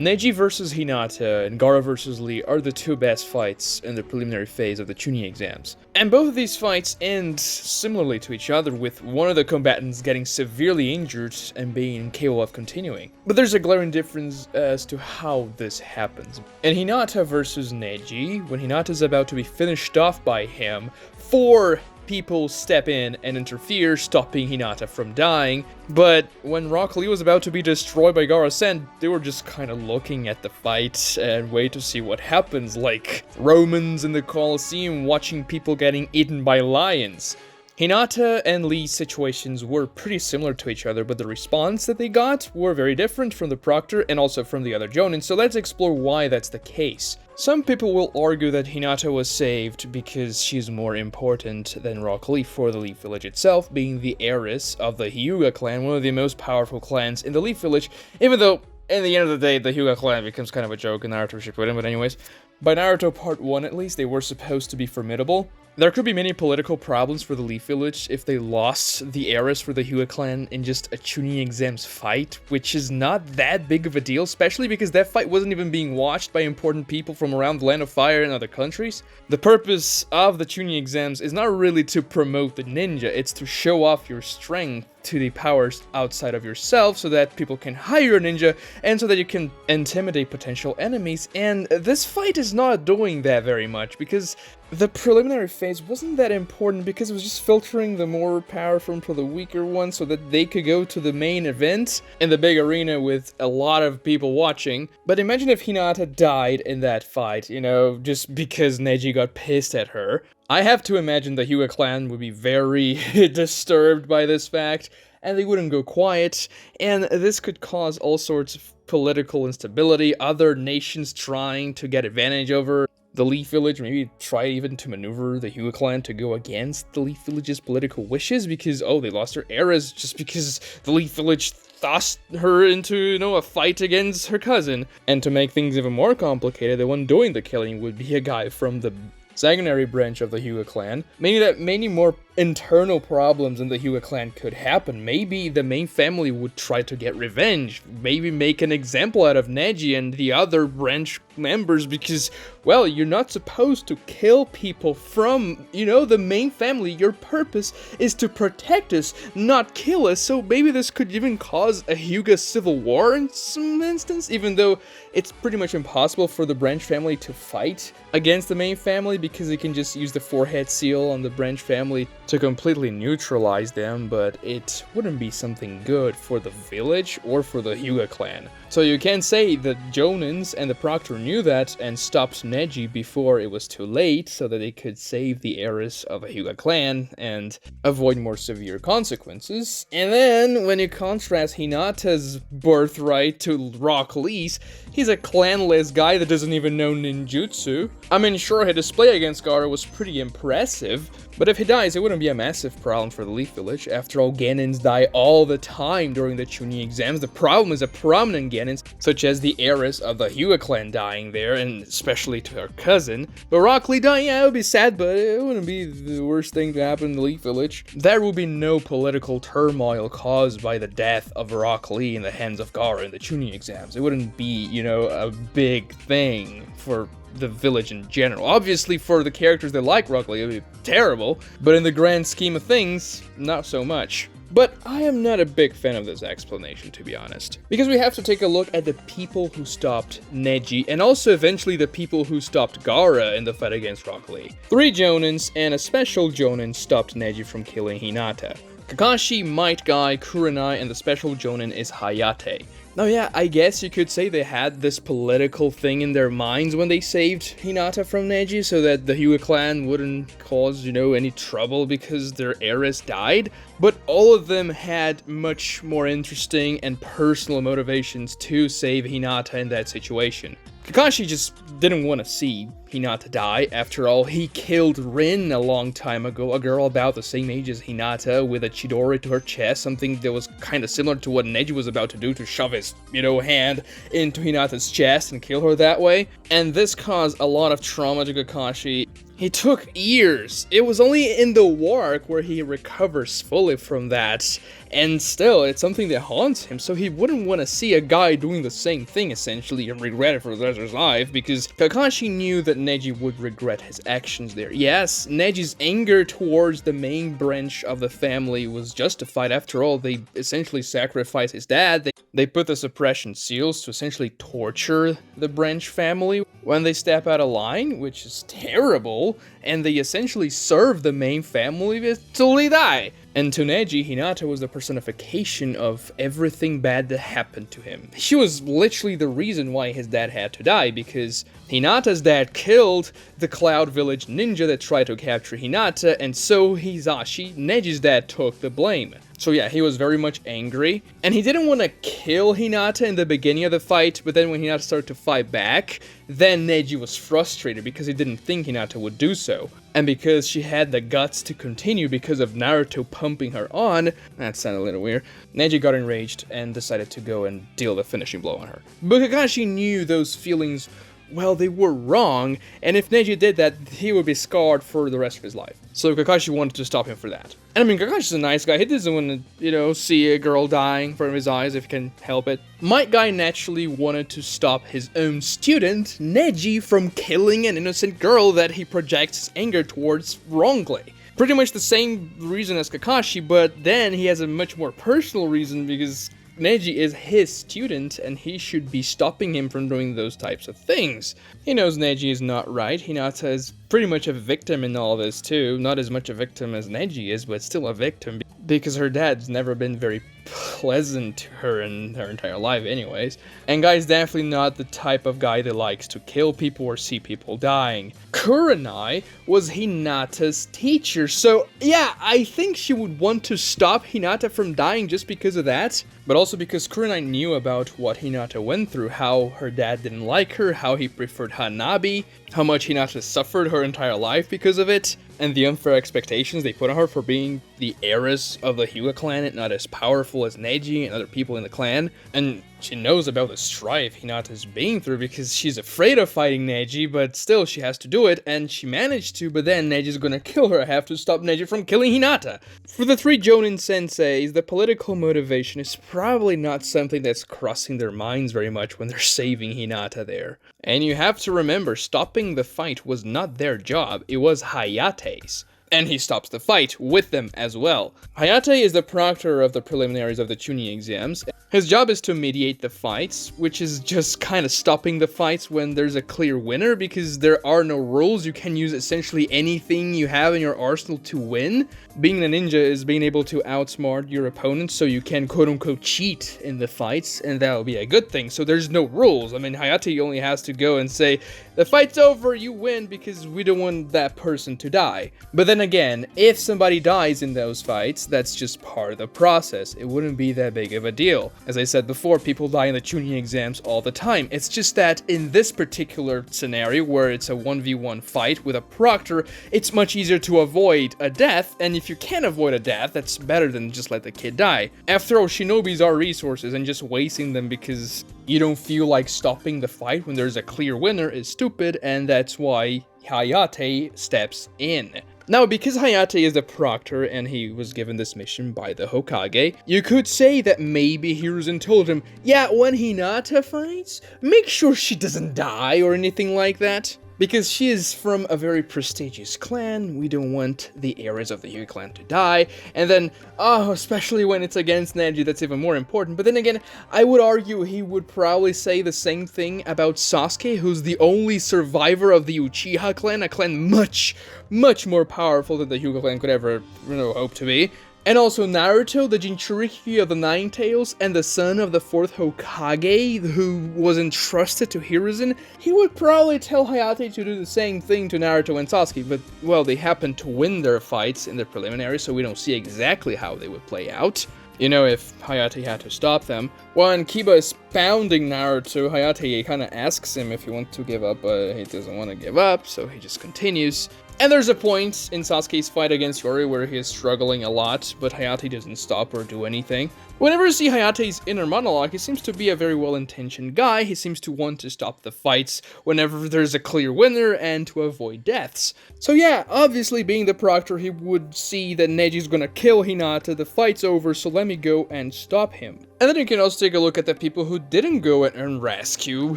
Neji vs Hinata and Gaara vs Lee are the two best fights in the preliminary phase of the Chunin Exams. And both of these fights end similarly to each other, with one of the combatants getting severely injured and being incapable of continuing. But there's a glaring difference as to how this happens. In Hinata vs Neji, when Hinata is about to be finished off by him, 4 people step in and interfere, stopping Hinata from dying. But when Rock Lee was about to be destroyed by Gaara, they were just kind of looking at the fight and wait to see what happens, like Romans in the Colosseum watching people getting eaten by lions. Hinata and Lee's situations were pretty similar to each other, but the response that they got were very different from the Proctor and also from the other Jonin, so let's explore why that's the case. Some people will argue that Hinata was saved because she's more important than Rock Lee for the Leaf Village itself, being the heiress of the Hyuga clan, one of the most powerful clans in the Leaf Village, even though, in the end of the day, the Hyuga clan becomes kind of a joke in Naruto Shippuden, but anyways. By Naruto Part 1 at least, they were supposed to be formidable. There could be many political problems for the Leaf Village if they lost the heiress for the Hyuga clan in just a Chunin Exams fight, which is not that big of a deal, especially because that fight wasn't even being watched by important people from around the Land of Fire and other countries. The purpose of the Chunin Exams is not really to promote the ninja, it's to show off your strength to the powers outside of yourself so that people can hire a ninja and so that you can intimidate potential enemies, and this fight is not doing that very much because the preliminary phase wasn't that important because it was just filtering the more powerful into the weaker ones so that they could go to the main event in the big arena with a lot of people watching. But imagine if Hinata died in that fight, you know, just because Neji got pissed at her. I have to imagine the Hyuga clan would be very disturbed by this fact, and they wouldn't go quiet, and this could cause all sorts of political instability, other nations trying to get advantage over the Leaf Village, maybe try even to maneuver the Hyuga clan to go against the Leaf Village's political wishes because, oh, they lost their heiress just because the Leaf Village thrust her into, you know, a fight against her cousin. And to make things even more complicated, the one doing the killing would be a guy from the secondary branch of the Hyuga clan, meaning that many more internal problems in the Hyuga clan could happen. Maybe the main family would try to get revenge, maybe make an example out of Neji and the other branch members because, well, you're not supposed to kill people from, you know, the main family. Your purpose is to protect us, not kill us, so maybe this could even cause a Hyuga civil war in some instance, even though it's pretty much impossible for the branch family to fight against the main family because they can just use the forehead seal on the branch family to completely neutralize them, but it wouldn't be something good for the village or for the Hyuga clan. So you can say that Jonins and the Proctor knew that and stopped Neji before it was too late so that they could save the heiress of a Hyuga clan and avoid more severe consequences. And then when you contrast Hinata's birthright to Rock Lee's, he's a clanless guy that doesn't even know ninjutsu. I mean, sure, his display against Gaara was pretty impressive, but if he dies, it wouldn't be a massive problem for the Leaf Village. After all, Genins die all the time during the Chunin Exams. The problem is a prominent Genins, such as the heiress of the Hyuga clan dying there, and especially to her cousin. But Rock Lee dying, yeah, it would be sad, but it wouldn't be the worst thing to happen in the Leaf Village. There will be no political turmoil caused by the death of Rock Lee in the hands of Gaara in the Chunin Exams. It wouldn't be, you know, a big thing for the village in general. Obviously, for the characters that like Rock Lee, it would be terrible, but in the grand scheme of things, not so much. But I am not a big fan of this explanation, to be honest, because we have to take a look at the people who stopped Neji, and also eventually the people who stopped Gaara in the fight against Rock Lee. 3 Jonins and a special Jonin stopped Neji from killing Hinata. Kakashi, Might Guy, Kurenai, and the special Jonin is Hayate. Now yeah, I guess you could say they had this political thing in their minds when they saved Hinata from Neji so that the Hyuga clan wouldn't cause, you know, any trouble because their heiress died. But all of them had much more interesting and personal motivations to save Hinata in that situation. Kakashi just didn't want to see Hinata die. After all, he killed Rin a long time ago, a girl about the same age as Hinata with a Chidori to her chest, something that was kind of similar to what Neji was about to do, to shove his, you know, hand into Hinata's chest and kill her that way. And this caused a lot of trauma to Kakashi. He took years. It was only in the war arc where he recovers fully from that. And still, it's something that haunts him, so he wouldn't want to see a guy doing the same thing, essentially, and regret it for the rest of his life, because Kakashi knew that Neji would regret his actions there. Yes, Neji's anger towards the main branch of the family was justified. After all, they essentially sacrificed his dad. They put the suppression seals to essentially torture the branch family when they step out of line, which is terrible, and they essentially serve the main family until they die. And to Neji, Hinata was the personification of everything bad that happened to him. She was literally the reason why his dad had to die, because Hinata's dad killed the Cloud Village ninja that tried to capture Hinata, and so Hisashi, Neji's dad, took the blame. So yeah, he was very much angry, and he didn't want to kill Hinata in the beginning of the fight, but then when Hinata started to fight back, then Neji was frustrated because he didn't think Hinata would do so. And because she had the guts to continue because of Naruto pumping her on, that sounded a little weird, Neji got enraged and decided to go and deal the finishing blow on her. But Kakashi knew those feelings, well, they were wrong, and if Neji did that, he would be scarred for the rest of his life. So Kakashi wanted to stop him for that. And I mean, Kakashi's a nice guy. He doesn't want to, see a girl dying in front of his eyes if he can help it. Might Guy naturally wanted to stop his own student, Neji, from killing an innocent girl that he projects his anger towards wrongly. Pretty much the same reason as Kakashi, but then he has a much more personal reason because Neji is his student, and he should be stopping him from doing those types of things. He knows Neji is not right. Hinata is pretty much a victim in all this too. Not as much a victim as Neji is, but still a victim, because her dad's never been very pleasant to her in her entire life anyways. And Guy's definitely not the type of guy that likes to kill people or see people dying. Kurenai was Hinata's teacher, so yeah, I think she would want to stop Hinata from dying just because of that. But also because Kurenai knew about what Hinata went through, how her dad didn't like her, how he preferred Hanabi, how much Hinata suffered her entire life because of it, and the unfair expectations they put on her for being the heiress of the Hyuga clan and not as powerful as Neji and other people in the clan. And she knows about the strife Hinata's being through because she's afraid of fighting Neji, but still she has to do it, and she managed to, but then Neji's gonna kill her. I have to stop Neji from killing Hinata. For the three Jonin Senseis, the political motivation is probably not something that's crossing their minds very much when they're saving Hinata there. And you have to remember, stopping the fight was not their job, it was Hayate's. And he stops the fight with them as well. Hayate is the proctor of the preliminaries of the Chunin Exams. His job is to mediate the fights, which is just kind of stopping the fights when there's a clear winner, because there are no rules. You can use essentially anything you have in your arsenal to win. Being a ninja is being able to outsmart your opponent, so you can quote-unquote cheat in the fights, and that'll be a good thing. So there's no rules. I mean, Hayate only has to go and say, the fight's over, you win, because we don't want that person to die. But then again, if somebody dies in those fights, that's just part of the process. It wouldn't be that big of a deal. As I said before, people die in the Chunin Exams all the time. It's just that in this particular scenario, where it's a 1v1 fight with a proctor, it's much easier to avoid a death, and if you can avoid a death, that's better than just let the kid die. After all, shinobis are resources, and just wasting them because you don't feel like stopping the fight when there's a clear winner is stupid, and that's why Hayate steps in. Now, because Hayate is the proctor and he was given this mission by the Hokage, you could say that maybe Hiruzen told him, yeah, when Hinata fights, make sure she doesn't die or anything like that. Because she is from a very prestigious clan, we don't want the heirs of the Hyuga clan to die, and then, especially when it's against Neji, that's even more important. But then again, I would argue he would probably say the same thing about Sasuke, who's the only survivor of the Uchiha clan, a clan much more powerful than the Hyuga clan could ever, hope to be. And also Naruto, the Jinchuriki of the Nine Tails, and the son of the 4th Hokage, who was entrusted to Hiruzen, he would probably tell Hayate to do the same thing to Naruto and Sasuke, but, well, they happened to win their fights in the preliminary, so we don't see exactly how they would play out. If Hayate had to stop them. When Kiba is pounding Naruto, Hayate kind of asks him if he wants to give up, but he doesn't want to give up, so he just continues. And there's a point in Sasuke's fight against Yori where he is struggling a lot, but Hayate doesn't stop or do anything. Whenever you see Hayate's inner monologue, he seems to be a very well-intentioned guy. He seems to want to stop the fights whenever there's a clear winner and to avoid deaths. So yeah, obviously being the proctor, he would see that Neji's gonna kill Hinata, the fight's over, so let me go and stop him. And then you can also take a look at the people who didn't go and rescue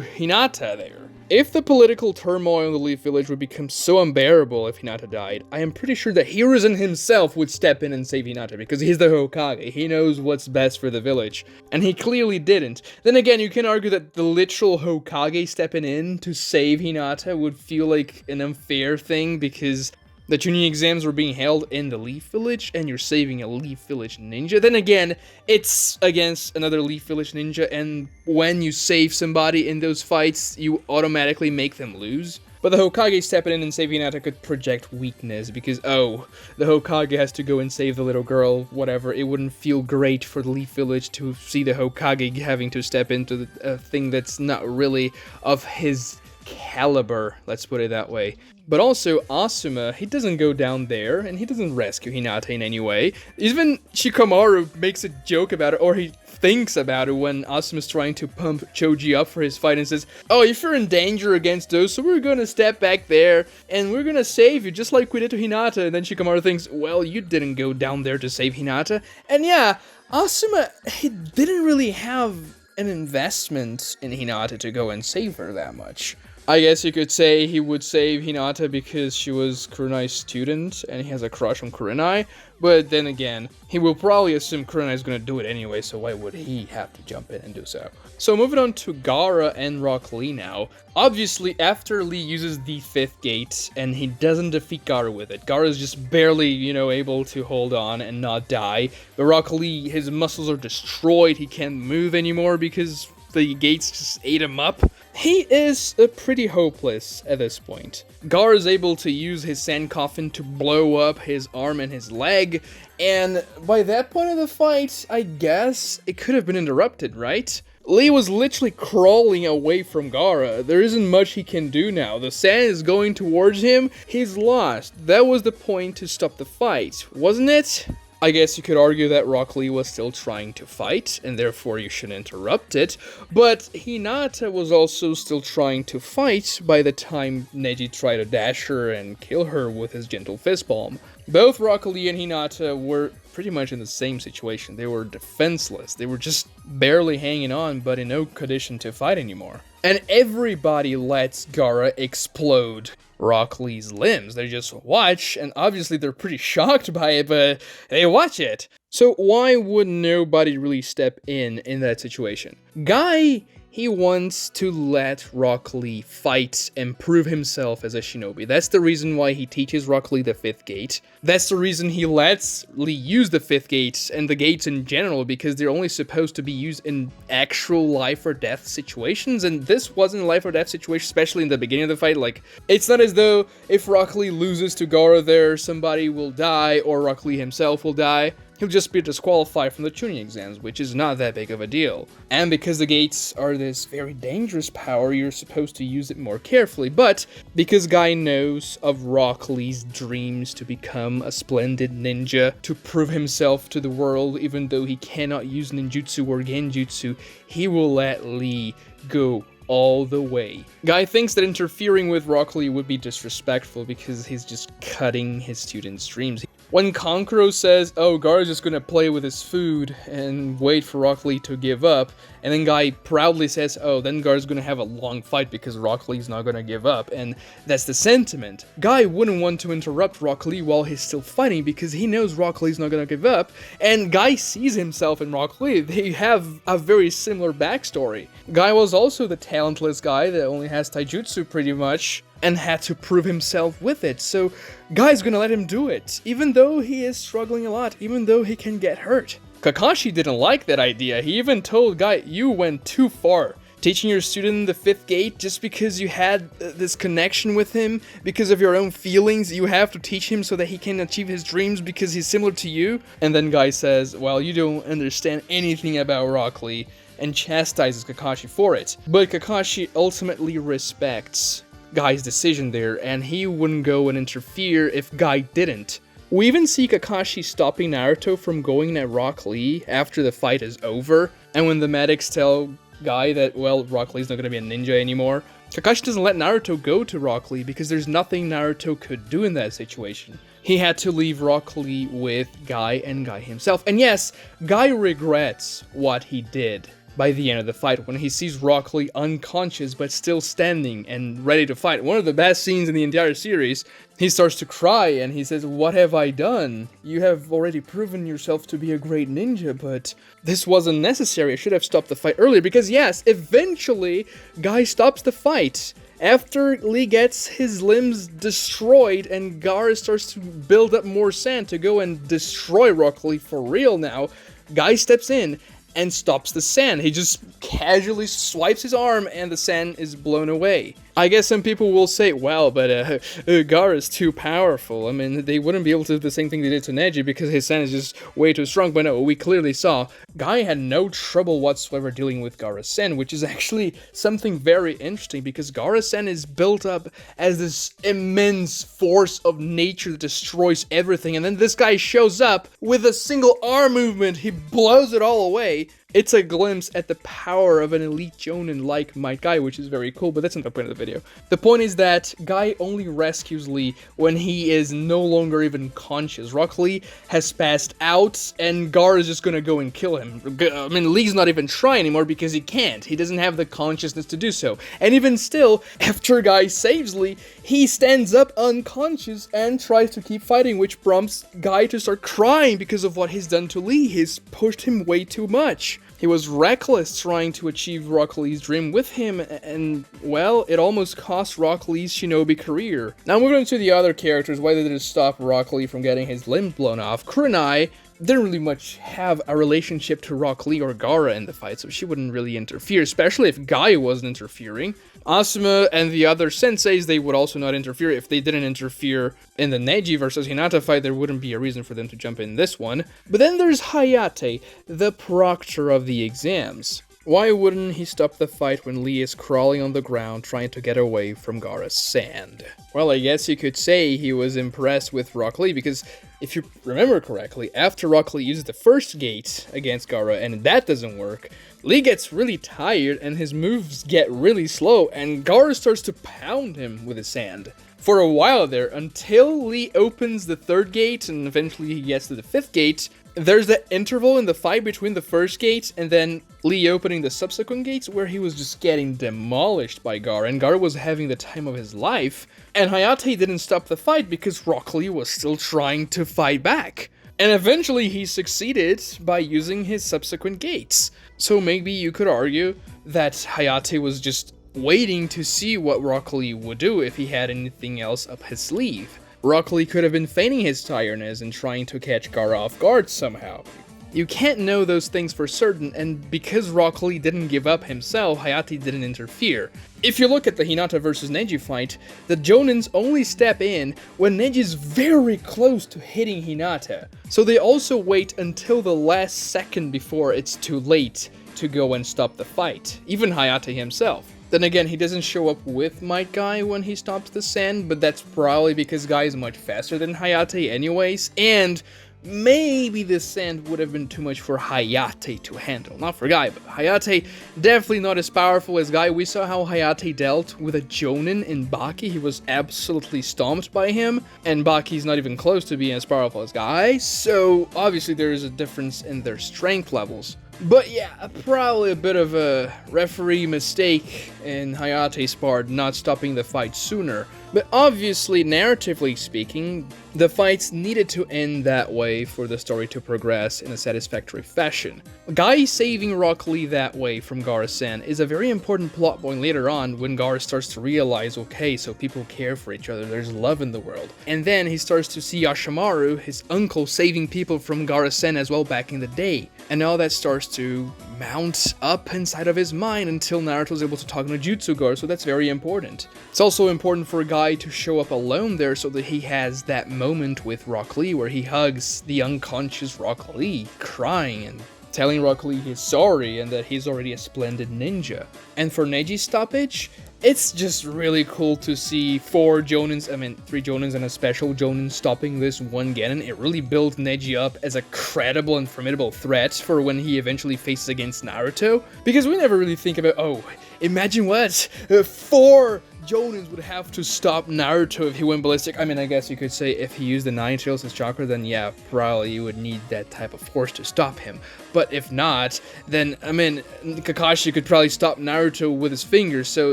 Hinata there. If the political turmoil in the Leaf Village would become so unbearable if Hinata died, I am pretty sure that Hiruzen himself would step in and save Hinata, because he's the Hokage, he knows what's best for the village, and he clearly didn't. Then again, you can argue that the literal Hokage stepping in to save Hinata would feel like an unfair thing, because the Chunin Exams were being held in the Leaf Village, and you're saving a Leaf Village ninja. Then again, it's against another Leaf Village ninja, and when you save somebody in those fights, you automatically make them lose. But the Hokage stepping in and saving Hinata could project weakness, because, oh, the Hokage has to go and save the little girl, whatever. It wouldn't feel great for the Leaf Village to see the Hokage having to step into a thing that's not really of his caliber, let's put it that way. But also, Asuma, he doesn't go down there, and he doesn't rescue Hinata in any way. Even Shikamaru makes a joke about it, or he thinks about it when Asuma's trying to pump Choji up for his fight and says, oh, if you're in danger against those, so we're gonna step back there, and we're gonna save you, just like we did to Hinata. And then Shikamaru thinks, well, you didn't go down there to save Hinata. And yeah, Asuma, he didn't really have an investment in Hinata to go and save her that much. I guess you could say he would save Hinata because she was Kurenai's student and he has a crush on Kurenai, but then again, he will probably assume Kurenai is going to do it anyway, so why would he have to jump in and do so? So moving on to Gaara and Rock Lee now. Obviously, after Lee uses the 5th gate and he doesn't defeat Gaara with it, Gaara is just barely, able to hold on and not die, but Rock Lee, his muscles are destroyed, he can't move anymore because the gates just ate him up. He is pretty hopeless at this point. Gaara is able to use his sand coffin to blow up his arm and his leg, and by that point of the fight, I guess it could have been interrupted, right? Lee was literally crawling away from Gaara. There isn't much he can do now. The sand is going towards him. He's lost. That was the point to stop the fight, wasn't it? I guess you could argue that Rock Lee was still trying to fight, and therefore you shouldn't interrupt it, but Hinata was also still trying to fight by the time Neji tried to dash her and kill her with his gentle fist palm. Both Rock Lee and Hinata were pretty much in the same situation. They were defenseless. They were just barely hanging on, but in no condition to fight anymore. And everybody lets Gaara explode Rock Lee's limbs. They just watch, and obviously they're pretty shocked by it, but they watch it. So why would nobody really step in that situation? Guy, he wants to let Rock Lee fight and prove himself as a shinobi. That's the reason why he teaches Rock Lee the 5th gate. That's the reason he lets Lee use the 5th gate and the gates in general, because they're only supposed to be used in actual life or death situations, and this wasn't a life or death situation, especially in the beginning of the fight. Like, it's not as though if Rock Lee loses to Gaara there, somebody will die, or Rock Lee himself will die. He'll just be disqualified from the Chunin Exams, which is not that big of a deal. And because the gates are this very dangerous power, you're supposed to use it more carefully. But because Guy knows of Rock Lee's dreams to become a splendid ninja, to prove himself to the world, even though he cannot use ninjutsu or genjutsu, he will let Lee go all the way. Guy thinks that interfering with Rock Lee would be disrespectful because he's just cutting his students' dreams. When Kankuro says, oh, Gaara's just gonna play with his food and wait for Rock Lee to give up, and then Guy proudly says, oh, then Gaara's gonna have a long fight because Rock Lee's not gonna give up, and that's the sentiment. Guy wouldn't want to interrupt Rock Lee while he's still fighting because he knows Rock Lee's not gonna give up, and Guy sees himself in Rock Lee. They have a very similar backstory. Guy was also the talentless guy that only has taijutsu pretty much, and had to prove himself with it, so Guy's gonna let him do it, even though he is struggling a lot, even though he can get hurt. Kakashi didn't like that idea. He even told Guy, you went too far. Teaching your student the 5th gate just because you had this connection with him, because of your own feelings, you have to teach him so that he can achieve his dreams because he's similar to you. And then Guy says, well, you don't understand anything about Rock Lee. and chastises Kakashi for it. But Kakashi ultimately respects Guy's decision there, and he wouldn't go and interfere if Guy didn't. We even see Kakashi stopping Naruto from going at Rock Lee after the fight is over, and when the medics tell Guy that, well, Rock Lee's not going to be a ninja anymore, Kakashi doesn't let Naruto go to Rock Lee because there's nothing Naruto could do in that situation. He had to leave Rock Lee with Guy and Guy himself. And yes, Guy regrets what he did by the end of the fight when he sees Rock Lee unconscious but still standing and ready to fight. One of the best scenes in the entire series. He starts to cry and he says, "What have I done? You have already proven yourself to be a great ninja, but this wasn't necessary. I should have stopped the fight earlier." Because yes, eventually Guy stops the fight. After Lee gets his limbs destroyed and Gaara starts to build up more sand to go and destroy Rock Lee for real now, Guy steps in and stops the sand. He just casually swipes his arm and the sand is blown away. I guess some people will say, well, but Gaara is too powerful. I mean, they wouldn't be able to do the same thing they did to Neji because his sand is just way too strong. But no, we clearly saw Guy had no trouble whatsoever dealing with Gaara's sand, which is actually something very interesting because Gaara's sand is built up as this immense force of nature that destroys everything. And then this guy shows up with a single arm movement. He blows it all away. It's a glimpse at the power of an elite Jonin like Might Guy, which is very cool, but that's not the point of the video. The point is that Guy only rescues Lee when he is no longer even conscious. Rock Lee has passed out, and Gaara is just gonna go and kill him. I mean, Lee's not even trying anymore because he can't. He doesn't have the consciousness to do so. And even still, after Guy saves Lee, he stands up unconscious and tries to keep fighting, which prompts Guy to start crying because of what he's done to Lee. He's pushed him way too much. He was reckless trying to achieve Rock Lee's dream with him, and, well, it almost cost Rock Lee's shinobi career. Now moving on to the other characters, why did it stop Rock Lee from getting his limbs blown off? Kurenai didn't really much have a relationship to Rock Lee or Gaara in the fight, so she wouldn't really interfere, especially if Guy wasn't interfering. Asuma and the other senseis, they would also not interfere. If they didn't interfere in the Neji versus Hinata fight, there wouldn't be a reason for them to jump in this one. But then there's Hayate, the proctor of the exams. Why wouldn't he stop the fight when Lee is crawling on the ground trying to get away from Gaara's sand? Well, I guess you could say he was impressed with Rock Lee because if you remember correctly, after Rock Lee uses the first gate against Gaara and that doesn't work, Lee gets really tired and his moves get really slow and Gaara starts to pound him with his sand. For a while there, until Lee opens the third gate and eventually he gets to the fifth gate, there's that interval in the fight between the first gate and then Lee opening the subsequent gates where he was just getting demolished by Gaara, and Gaara was having the time of his life, and Hayate didn't stop the fight because Rock Lee was still trying to fight back. And eventually he succeeded by using his subsequent gates. So maybe you could argue that Hayate was just waiting to see what Rock Lee would do if he had anything else up his sleeve. Rock Lee could have been feigning his tiredness and trying to catch Gaara off guard somehow. You can't know those things for certain, and because Rock Lee didn't give up himself, Hayate didn't interfere. If you look at the Hinata versus Neji fight, the Jonins only step in when Neji's very close to hitting Hinata. So they also wait until the last second before it's too late to go and stop the fight, even Hayate himself. Then again, he doesn't show up with Might Guy when he stops the sand, but that's probably because Guy is much faster than Hayate anyways, and maybe the sand would have been too much for Hayate to handle. Not for Guy, but Hayate definitely not as powerful as Guy. We saw how Hayate dealt with a Jonin in Baki. He was absolutely stomped by him, and Baki's not even close to being as powerful as Guy, so obviously there is a difference in their strength levels. But yeah, probably a bit of a referee mistake in Hayate's part not stopping the fight sooner. But obviously, narratively speaking, the fights needed to end that way for the story to progress in a satisfactory fashion. Guy saving Rock Lee that way from Gaara-san is a very important plot point later on when Gaara starts to realize, okay, so people care for each other, there's love in the world. And then he starts to see Yashimaru, his uncle, saving people from Gaara-san as well back in the day. And all that starts to mount up inside of his mind until Naruto's able to talk no Jutsu Gaara, so that's very important. It's also important for Guy to show up alone there so that he has that moment with Rock Lee where he hugs the unconscious Rock Lee, crying and telling Rock Lee he's sorry and that he's already a splendid ninja. And for Neji's stoppage, it's just really cool to see 3 Jonins and a special Jonin stopping this one Genin. It really built Neji up as a credible and formidable threat for when he eventually faces against Naruto. Because we never really think about, oh, imagine what? 4 Jonins would have to stop Naruto if he went ballistic. I mean, I guess you could say if he used the 9 tails as chakra, then yeah, probably you would need that type of force to stop him. But if not, then, I mean, Kakashi could probably stop Naruto with his fingers, so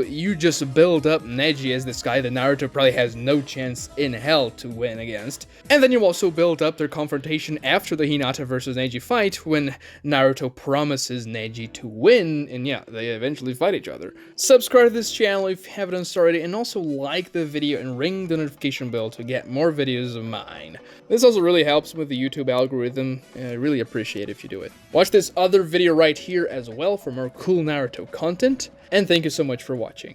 you just build up Neji as this guy that Naruto probably has no chance in hell to win against. And then you also build up their confrontation after the Hinata versus Neji fight, when Naruto promises Neji to win, and yeah, they eventually fight each other. Subscribe to this channel if you haven't done so already, and also like the video and ring the notification bell to get more videos of mine. This also really helps with the YouTube algorithm, and I really appreciate it if you do it. Watch this other video right here as well for more cool Naruto content, and thank you so much for watching.